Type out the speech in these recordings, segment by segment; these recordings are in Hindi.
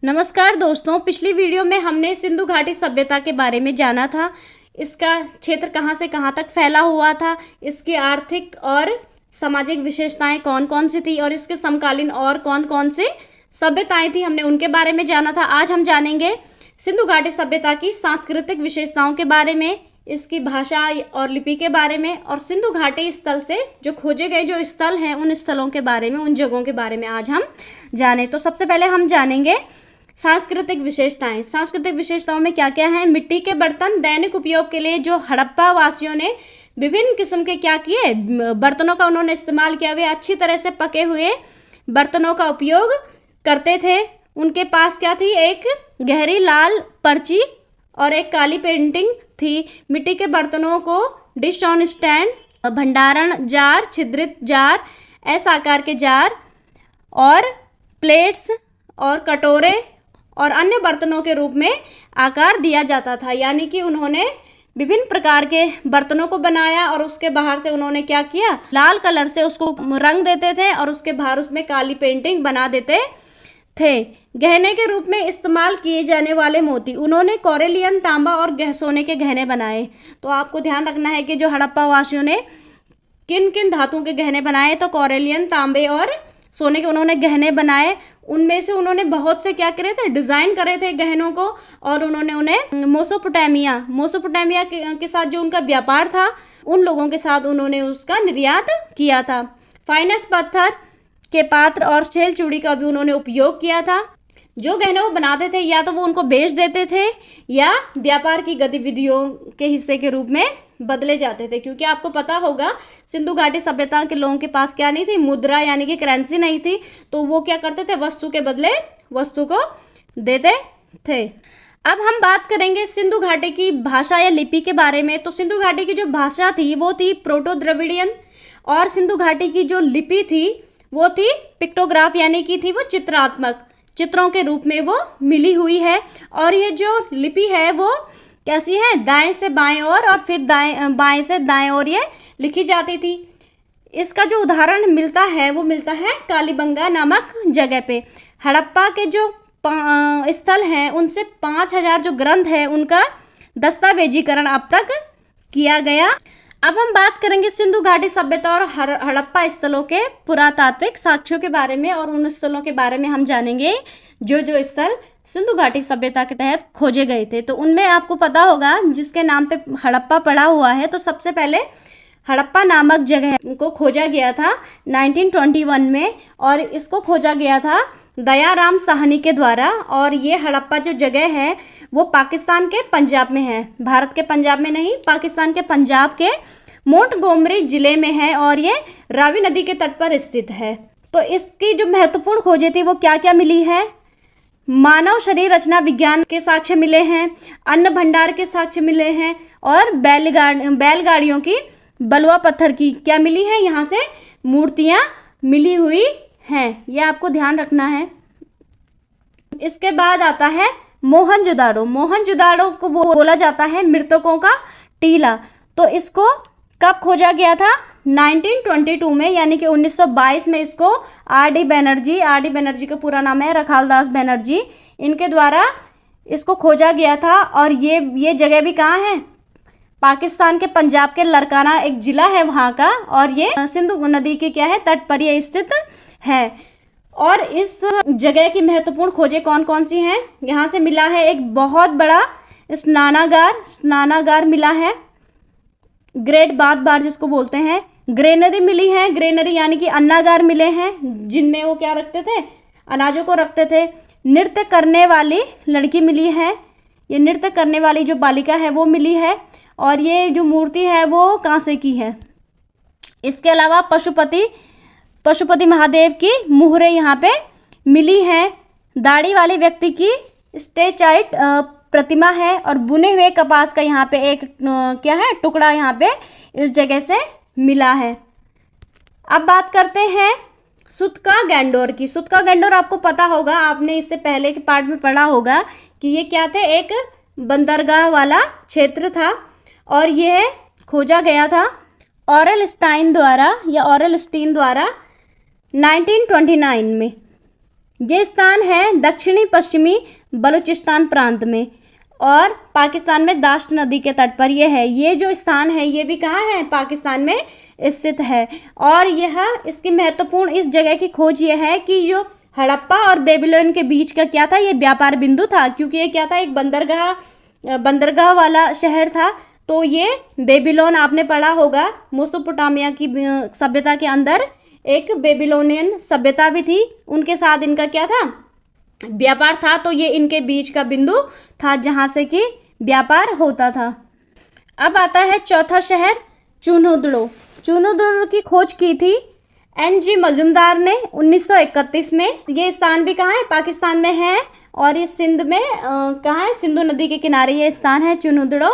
नमस्कार दोस्तों, पिछली वीडियो में हमने सिंधु घाटी सभ्यता के बारे में जाना था। इसका क्षेत्र कहाँ से कहाँ तक फैला हुआ था, इसकी आर्थिक और सामाजिक विशेषताएं कौन कौन सी थी और इसके समकालीन और कौन कौन से सभ्यताएं थी, हमने उनके बारे में जाना था। आज हम जानेंगे सिंधु घाटी सभ्यता की सांस्कृतिक विशेषताओं के बारे में, इसकी भाषा और लिपि के बारे में, और सिंधु घाटी स्थल से जो खोजे गए जो स्थल हैं उन स्थलों के बारे में, उन जगहों के बारे में आज हम जाने। तो सबसे पहले हम जानेंगे सांस्कृतिक विशेषताएं। सांस्कृतिक विशेषताओं में क्या क्या है? मिट्टी के बर्तन दैनिक उपयोग के लिए जो हड़प्पा वासियों ने विभिन्न किस्म के क्या किए, बर्तनों का उन्होंने इस्तेमाल किया। वे अच्छी तरह से पके हुए बर्तनों का उपयोग करते थे। उनके पास क्या थी? एक गहरी लाल पर्ची और एक काली पेंटिंग थी। मिट्टी के बर्तनों को डिश ऑन स्टैंड, भंडारण जार, छिद्रित जार, एस आकार के जार और प्लेट्स और कटोरे और अन्य बर्तनों के रूप में आकार दिया जाता था। यानी कि उन्होंने विभिन्न प्रकार के बर्तनों को बनाया और उसके बाहर से उन्होंने क्या किया, लाल कलर से उसको रंग देते थे और उसके बाहर उसमें काली पेंटिंग बना देते थे। गहने के रूप में इस्तेमाल किए जाने वाले मोती, उन्होंने कोरेलियन, तांबा और सोने के गहने बनाए। तो आपको ध्यान रखना है कि जो हड़प्पा वासियों ने किन किन धातुओं के गहने बनाए, तो कोरेलियन, तांबे और सोने के उन्होंने गहने बनाए। उनमें से उन्होंने बहुत से क्या करे थे, डिज़ाइन करे थे गहनों को, और उन्होंने उन्हें मोसोपोटामिया के साथ जो उनका व्यापार था, उन लोगों के साथ उन्होंने उसका निर्यात किया था। फाइनस पत्थर के पात्र और छेल चूड़ी का भी उन्होंने उपयोग किया था। जो गहने वो बनाते थे या तो वो उनको बेच देते थे या व्यापार की गतिविधियों के हिस्से के रूप में बदले जाते थे। क्योंकि आपको पता होगा सिंधु घाटी सभ्यता के लोगों के पास क्या नहीं थी, मुद्रा यानी कि करेंसी नहीं थी। तो वो क्या करते थे, वस्तु के बदले वस्तु को देते थे। अब हम बात करेंगे सिंधु घाटी की भाषा या लिपि के बारे में। तो सिंधु घाटी की जो भाषा थी वो थी प्रोटो द्रविडियन, और सिंधु घाटी की जो लिपि थी वो थी पिक्टोग्राफ, यानी कि थी वो चित्रात्मक, चित्रों के रूप में वो मिली हुई है। और ये जो लिपि है वो कैसी है, दाएं से बाएं ओर और फिर बाएं से दाएं ओर ये लिखी जाती थी। इसका जो उदाहरण मिलता है वो मिलता है कालीबंगा नामक जगह पे। हड़प्पा के जो स्थल हैं उनसे 5000 जो ग्रंथ है उनका दस्तावेजीकरण अब तक किया गया। अब हम बात करेंगे सिंधु घाटी सभ्यता और हड़प्पा स्थलों के पुरातात्विक साक्ष्यों के बारे में, और उन स्थलों के बारे में हम जानेंगे जो जो स्थल सिंधु घाटी सभ्यता के तहत खोजे गए थे। तो उनमें आपको पता होगा जिसके नाम पे हड़प्पा पड़ा हुआ है। तो सबसे पहले हड़प्पा नामक जगह को खोजा गया था 1921 में, और इसको खोजा गया था दयाराम साहनी के द्वारा। और ये हड़प्पा जो जगह है वो पाकिस्तान के पंजाब में है, भारत के पंजाब में नहीं, पाकिस्तान के पंजाब के मोंटगोमरी जिले में है, और ये रावी नदी के तट पर स्थित है। तो इसकी जो महत्वपूर्ण खोजें थी वो क्या क्या मिली है? मानव शरीर रचना विज्ञान के साक्ष्य मिले हैं, अन्न भंडार के साक्ष्य मिले हैं, और बैलगाड़ियों की बलुआ पत्थर की क्या मिली है, यहाँ से मूर्तियाँ मिली हुई हैं। ये आपको ध्यान रखना है। इसके बाद आता है मोहनजोदाड़ो। मोहनजोदाड़ो को बोला जाता है मृतकों का टीला। तो इसको कब खोजा गया था? 1922 में, यानी कि 1922 में इसको आर डी बनर्जी का पूरा नाम है रखालदास बनर्जी, इनके द्वारा इसको खोजा गया था। और ये जगह भी कहाँ है? पाकिस्तान के पंजाब के लरकाना एक जिला है वहाँ का, और ये सिंधु नदी के क्या है, तट पर ये स्थित है। और इस जगह की महत्वपूर्ण खोजें कौन कौन सी हैं? यहाँ से मिला है एक बहुत बड़ा स्नानागार मिला है, ग्रेट बाथ बार जिसको बोलते हैं। ग्रेनरी मिली है, ग्रेनरी यानी कि अन्नागार मिले हैं जिनमें वो क्या रखते थे, अनाजों को रखते थे। नृत्य करने वाली लड़की मिली है, ये नृत्य करने वाली जो बालिका है वो मिली है, और ये जो मूर्ति है वो कांसे की है। इसके अलावा पशुपति महादेव की मुहरें यहाँ पे मिली हैं। दाढ़ी वाले व्यक्ति की स्टेचाइट प्रतिमा है, और बुने हुए कपास का यहाँ पे एक क्या है, टुकड़ा यहाँ पे इस जगह से मिला है। अब बात करते हैं सुतका गैंडोर की। सुतका गैंडोर आपको पता होगा, आपने इससे पहले के पार्ट में पढ़ा होगा कि ये क्या थे, एक बंदरगाह वाला क्षेत्र था, और यह खोजा गया था ऑरेल स्टीन द्वारा 1929 में। ये स्थान है दक्षिणी पश्चिमी बलूचिस्तान प्रांत में और पाकिस्तान में दाश्त नदी के तट पर ये है। ये जो स्थान है ये भी कहाँ है, पाकिस्तान में स्थित है। और यह इसकी महत्वपूर्ण इस जगह की खोज ये है कि जो हड़प्पा और बेबीलोन के बीच का क्या था, ये व्यापार बिंदु था, क्योंकि ये क्या था, एक बंदरगाह वाला शहर था। तो ये बेबीलोन आपने पढ़ा होगा, मेसोपोटामिया की सभ्यता के अंदर एक बेबीलोनियन सभ्यता भी थी, उनके साथ इनका क्या था, व्यापार था। तो ये इनके बीच का बिंदु था जहाँ से कि व्यापार होता था। अब आता है चौथा शहर चुनूदड़ो। चुनूदड़ो की खोज की थी NG मजुमदार ने 1931 में। ये स्थान भी कहाँ है, पाकिस्तान में है और ये सिंध में कहाँ है, सिंधु नदी के किनारे ये स्थान है चुनूदड़ो।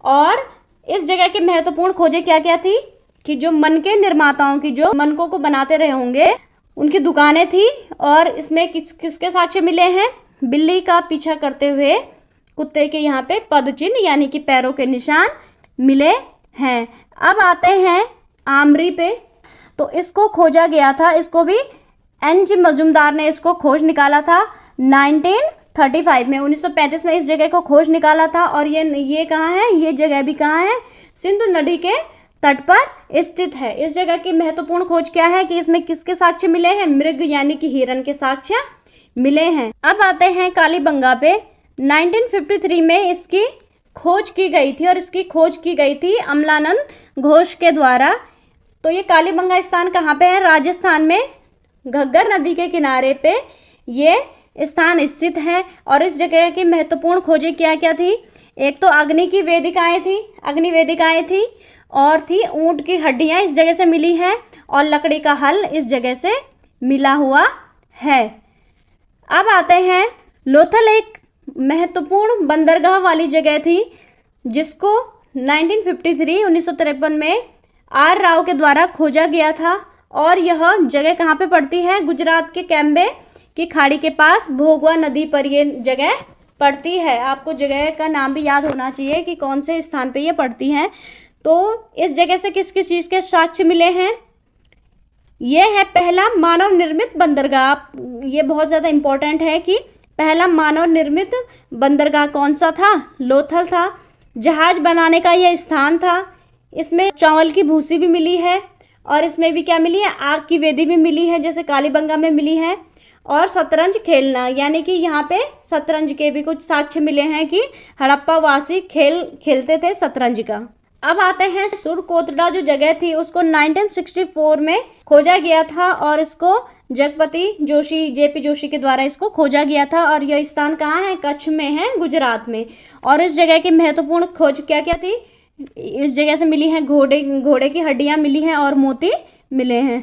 और इस जगह की महत्वपूर्ण खोजें क्या क्या थी कि जो मन के निर्माताओं की, जो मनकों को बनाते रहे होंगे, उनकी दुकानें थी। और इसमें किसके साक्ष्य मिले हैं, बिल्ली का पीछा करते हुए कुत्ते के यहाँ पे पद चिन्ह यानी कि पैरों के निशान मिले हैं। अब आते हैं आमरी पे। तो इसको खोजा गया था, इसको भी NG मजुमदार ने इसको खोज निकाला था 1935 में, 1935 में इस जगह को खोज निकाला था। और ये कहाँ है, ये जगह भी कहाँ है, सिंधु नदी के तट पर स्थित है। इस जगह की महत्वपूर्ण खोज क्या है कि इसमें किसके साक्ष्य मिले हैं, मृग यानी कि हिरन के साक्ष्य मिले हैं। अब आते हैं कालीबंगा पे। 1953 में इसकी खोज की गई थी और इसकी खोज की गई थी अमलानंद घोष के द्वारा। तो ये कालीबंगा स्थान कहाँ पे है, राजस्थान में घग्गर नदी के किनारे पे ये स्थान स्थित है। और इस जगह की महत्वपूर्ण खोजें क्या क्या थी, एक तो अग्नि की वेदिकाएं थी, अग्नि वेदिकाएं थी, और थी ऊंट की हड्डियां इस जगह से मिली है, और लकड़ी का हल इस जगह से मिला हुआ है। अब आते हैं लोथल, एक महत्वपूर्ण बंदरगाह वाली जगह थी जिसको 1953 में R राव के द्वारा खोजा गया था। और यह जगह कहाँ पे पड़ती है, गुजरात के कैम्बे की खाड़ी के पास भोगवा नदी पर ये जगह पड़ती है। आपको जगह का नाम भी याद होना चाहिए कि कौन से स्थान पे ये पड़ती हैं। तो इस जगह से किस किस चीज़ के साक्ष्य मिले हैं, ये है पहला मानव निर्मित बंदरगाह। ये बहुत ज़्यादा इम्पोर्टेंट है कि पहला मानव निर्मित बंदरगाह कौन सा था, लोथल था। जहाज बनाने का यह स्थान था। इसमें चावल की भूसी भी मिली है और इसमें भी क्या मिली है, आग की वेदी भी मिली है जैसे कालीबंगा में मिली है। और शतरंज खेलना, यानी कि यहाँ पे शतरंज के भी कुछ साक्ष्य मिले हैं कि हड़प्पा वासी खेल खेलते थे शतरंज का। अब आते हैं सुरकोतड़ा, जो जगह थी उसको 1964 में खोजा गया था और इसको जगपति जोशी, JP जोशी के द्वारा इसको खोजा गया था। और यह स्थान कहाँ है, कच्छ में है, गुजरात में। और इस जगह की महत्वपूर्ण खोज क्या क्या थी, इस जगह से मिली है घोड़े की हड्डियां मिली हैं और मोती मिले हैं।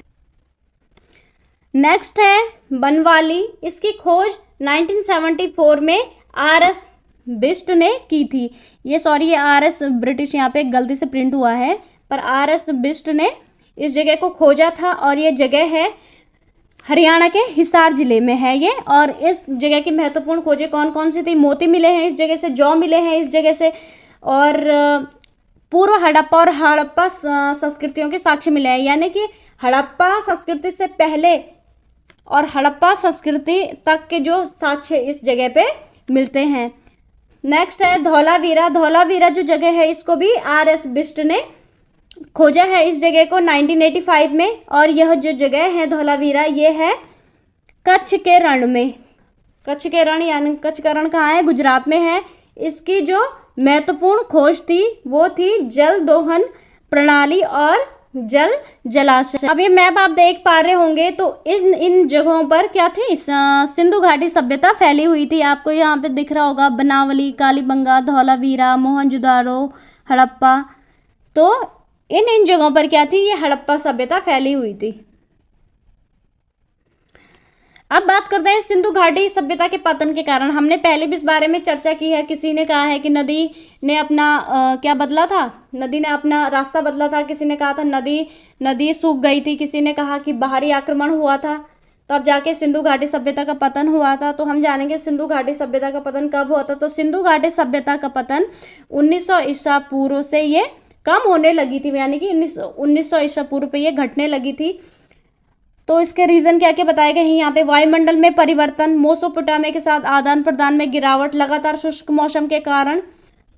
नेक्स्ट है बनवाली। इसकी खोज 1974 में RS बिस्ट ने की थी। ये RS ब्रिटिश यहाँ पे गलती से प्रिंट हुआ है, पर RS बिस्ट ने इस जगह को खोजा था। और ये जगह है हरियाणा के हिसार जिले में है ये। और इस जगह की महत्वपूर्ण खोजें कौन कौन सी थी, मोती मिले हैं इस जगह से, जौ मिले हैं इस जगह से, और पूर्व हड़प्पा और हड़प्पा संस्कृतियों के साक्ष्य मिले हैं। यानी कि हड़प्पा संस्कृति से पहले और हड़प्पा संस्कृति तक के जो साक्ष्य इस जगह पे मिलते हैं। नेक्स्ट है धौलावीरा। धौलावीरा जो जगह है इसको भी RS बिस्ट ने खोजा है इस जगह को 1985 में। और यह जो जगह है धौलावीरा, ये है कच्छ के रण में। कच्छ के रण यानी कच्छ का रण कहाँ है, गुजरात में है। इसकी जो महत्वपूर्ण खोज थी वो थी जल दोहन प्रणाली और जल जलाशय। अब ये मैप आप देख पा रहे होंगे, तो इन जगहों पर क्या थी, सिंधु घाटी सभ्यता फैली हुई थी। आपको यहाँ पे दिख रहा होगा बनावली, कालीबंगा, धौलावीरा, मोहनजोदारो, हड़प्पा। तो इन जगहों पर क्या थी, ये हड़प्पा सभ्यता फैली हुई थी। अब बात करते हैं सिंधु घाटी सभ्यता के पतन के कारण। हमने पहले भी इस बारे में चर्चा की है। किसी ने कहा है कि नदी ने अपना क्या बदला था, नदी ने अपना रास्ता बदला था। किसी ने कहा था नदी सूख गई थी। किसी ने कहा कि बाहरी आक्रमण हुआ था, तब जाके सिंधु घाटी सभ्यता का पतन हुआ था। तो हम जानेंगे सिंधु घाटी सभ्यता का पतन कब हुआ था। तो सिंधु घाटी सभ्यता का पतन 1900 ईसा पूर्व से ये कम होने लगी थी, यानी कि 1900 ईसा पूर्व पे ये घटने लगी थी। तो इसके रीजन क्या क्या बताए गए हैं यहाँ पे। वायुमंडल में परिवर्तन, मेसोपोटामिया के साथ आदान प्रदान में गिरावट, लगातार शुष्क मौसम के कारण,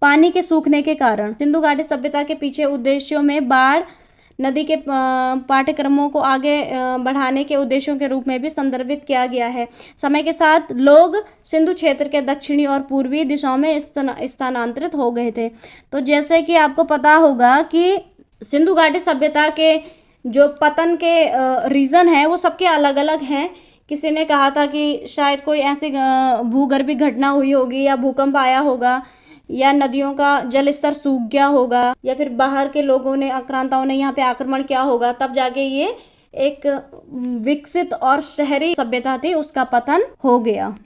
पानी के सूखने के कारण। सिंधु घाटी सभ्यता के पीछे उद्देश्यों में बाढ़, नदी के पाठ्यक्रमों को आगे बढ़ाने के उद्देश्यों के रूप में भी संदर्भित किया गया है। समय के साथ लोग सिंधु क्षेत्र के दक्षिणी और पूर्वी दिशाओं में स्थानांतरित हो गए थे। तो जैसे कि आपको पता होगा कि सिंधु घाटी सभ्यता के जो पतन के रीज़न है वो सबके अलग अलग हैं। किसी ने कहा था कि शायद कोई ऐसी भूगर्भीय घटना हुई होगी, या भूकंप आया होगा, या नदियों का जल स्तर सूख गया होगा, या फिर बाहर के लोगों ने, आक्रांताओं ने यहाँ पे आक्रमण किया होगा, तब जाके ये एक विकसित और शहरी सभ्यता थी उसका पतन हो गया।